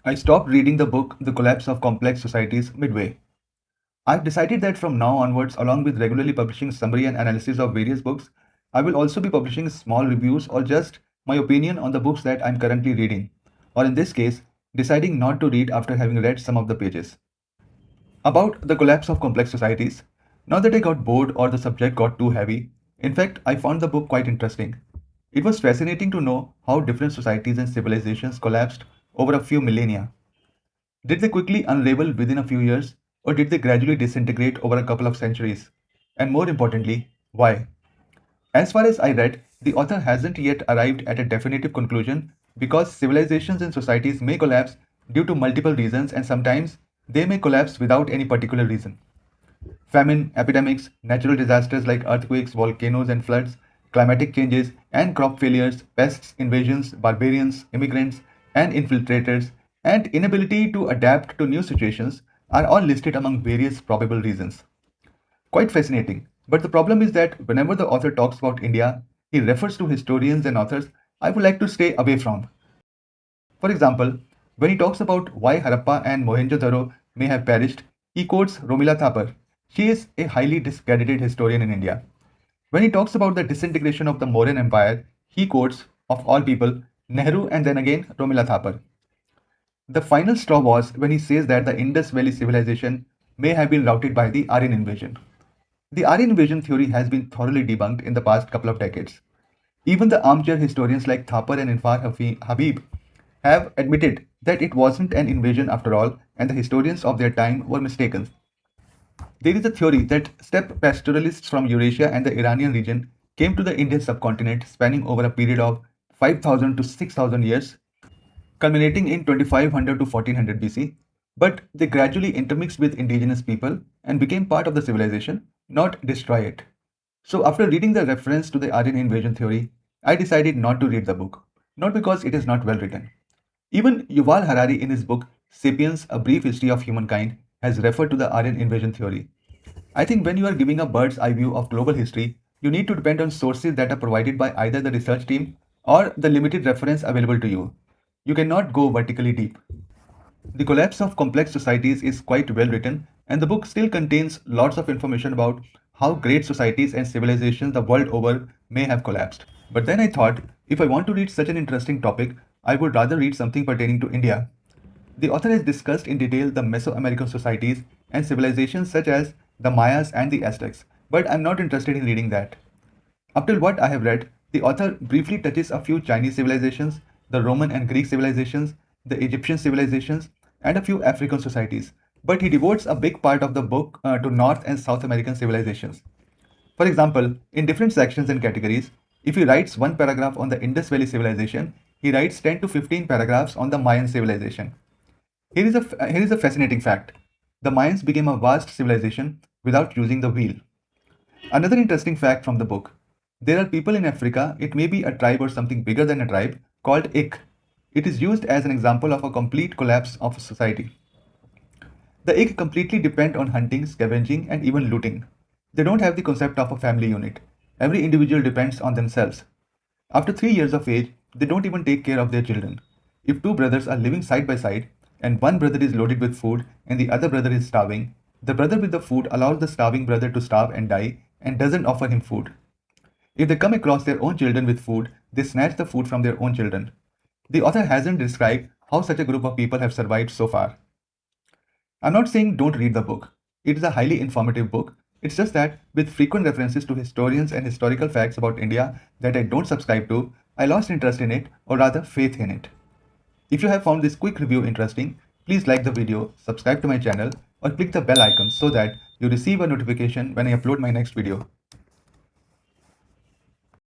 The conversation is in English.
I stopped reading the book The Collapse of Complex Societies midway. I've decided that from now onwards, along with regularly publishing summary and analysis of various books, I will also be publishing small reviews or just my opinion on the books that I'm currently reading, or in this case, deciding not to read after having read some of the pages. About the collapse of complex societies, not that I got bored or the subject got too heavy. In fact, I found the book quite interesting. It was fascinating to know how different societies and civilizations collapsed over a few millennia. Did they quickly unravel within a few years, or did they gradually disintegrate over a couple of centuries? And more importantly, why? As far as I read, the author hasn't yet arrived at a definitive conclusion because civilizations and societies may collapse due to multiple reasons and sometimes they may collapse without any particular reason. Famine, epidemics, natural disasters like earthquakes, volcanoes, and floods, climatic changes, and crop failures, pests, invasions, barbarians, immigrants, and infiltrators, and inability to adapt to new situations are all listed among various probable reasons. Quite fascinating. But the problem is that whenever the author talks about India, he refers to historians and authors I would like to stay away from. For example, when he talks about why Harappa and Mohenjo-daro may have perished, he quotes Romila Thapar. She is a highly discredited historian in India. When he talks about the disintegration of the Mauryan Empire, he quotes, of all people, Nehru and then again Romila Thapar. The final straw was when he says that the Indus Valley civilization may have been routed by the Aryan invasion. The Aryan invasion theory has been thoroughly debunked in the past couple of decades. Even the armchair historians like Thapar and Habib have admitted that it wasn't an invasion after all, and the historians of their time were mistaken. There is a theory that steppe pastoralists from Eurasia and the Iranian region came to the Indian subcontinent spanning over a period of 5,000 to 6,000 years, culminating in 2500 to 1400 BC, but they gradually intermixed with indigenous people and became part of the civilization, not destroy it. So, after reading the reference to the Aryan invasion theory, I decided not to read the book, not because it is not well written. Even Yuval Harari, in his book Sapiens: A Brief History of Humankind, has referred to the Aryan invasion theory. I think when you are giving a bird's eye view of global history, you need to depend on sources that are provided by either the research team or the limited reference available to you. You cannot go vertically deep. The Collapse of Complex Societies is quite well written, and the book still contains lots of information about how great societies and civilizations the world over may have collapsed. But then I thought, if I want to read such an interesting topic, I would rather read something pertaining to India. The author has discussed in detail the Mesoamerican societies and civilizations such as the Mayas and the Aztecs, but I'm not interested in reading that. Up till what I have read, the author briefly touches a few Chinese civilizations, the Roman and Greek civilizations, the Egyptian civilizations, and a few African societies, but he devotes a big part of the book to North and South American civilizations. For example, in different sections and categories, if he writes one paragraph on the Indus Valley civilization, he writes 10 to 15 paragraphs on the Mayan civilization. Here is a fascinating fact. The Mayans became a vast civilization without using the wheel. Another interesting fact from the book. There are people in Africa, it may be a tribe or something bigger than a tribe, called Ik. It is used as an example of a complete collapse of a society. The Ik completely depend on hunting, scavenging, and even looting. They don't have the concept of a family unit. Every individual depends on themselves. After 3 years of age, they don't even take care of their children. If two brothers are living side by side, and one brother is loaded with food and the other brother is starving, the brother with the food allows the starving brother to starve and die and doesn't offer him food. If they come across their own children with food, they snatch the food from their own children. The author hasn't described how such a group of people have survived so far. I'm not saying don't read the book. It is a highly informative book. It's just that, with frequent references to historians and historical facts about India that I don't subscribe to, I lost interest in it, or rather faith in it. If you have found this quick review interesting, please like the video, subscribe to my channel, or click the bell icon so that you receive a notification when I upload my next video.